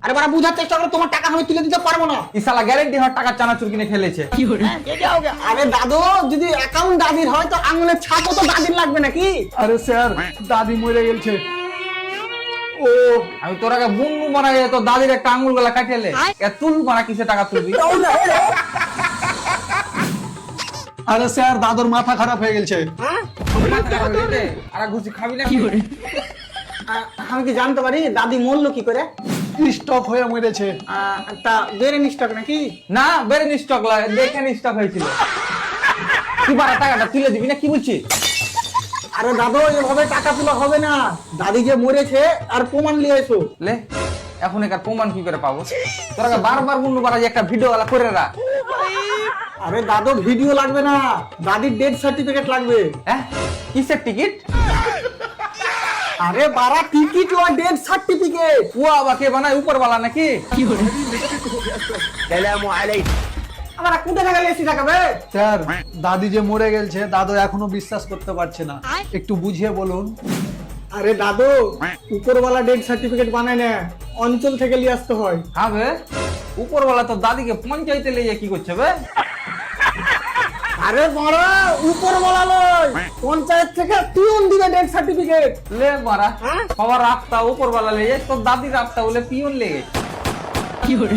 আরে বাড়া বুঝার চেষ্টা করো, তোমার টাকা আমি তুলে দিতে পারবো না। ইসালা গ্যারেন্টি হওয়ার টাকা চানাচুর কিনে খেলেছে। আরে দাদু, যদি অ্যাকাউন্ট দাদির হয় তো আঙুলের ছাপও তো দাদির লাগবে নাকি? আরে স্যার দাদি মরে গেছে। ও আমি তোর আগে বুনু বানা গেছে, তোর দাদির একটা আঙুল গলা কাটিয়েলে তুল বানা কিসে টাকা তুলবি? আরে স্যার দাদুর মাথা খারাপ হয়ে গেছে। আর ঘুষি খাবি না? আমি কি জানতে পারি দাদি মরলো কি করে? স্টক হয়ে মরেছে। তা বেরেন স্টক নাকি? না বেরেন স্টক দেখেন স্টক হয়েছিল। তুই বারা টাকাটা তুলে দিবি না কি বলছিস? আরে দাদু, এভাবে টাকা তোলা হবে না। দাদি যে মরেছে আর প্রমাণ নিয়ে এসো। লে এখন একার প্রমাণ কি করে পাবো? তোরা বারবার বুনু বারা একটা ভিডিও গলা করে রাখ। আরে দাদু, ভিডিও লাগবে না, দাদির ডেথ সার্টিফিকেট লাগবে। হ্যাঁ কিসের টিকিট? আরে বারা টিকিট ও ডেথ সার্টিফিকেট। ও আবার কে বানায় উপরওয়ালা নাকি? আমরা কোথা থেকে এসি টাকাবে? স্যার দাদি যে মরে গেছে দাদু এখনো বিশ্বাস করতে পারছে না, একটু বুঝিয়ে বলুন। আরে দাদু, উপরওয়ালা ডেথ সার্টিফিকেট বানায় না, অঞ্চল থেকে নিয়ে আসতে হয়। হ্যাঁ বে, উপরওয়ালা তো দাদিকে পঞ্চায়েতে লিয়ে কি করছে বে? আরে বড়, উপরওয়ালা নয়, পঞ্চায়েত থেকে পিয়ন দিবে ডেথ সার্টিফিকেট। লে মারা সবার রাস্তা উপরওয়ালা লেগে তোর দাদির রাস্তা বলে পিয়ন লেগে। কি করে?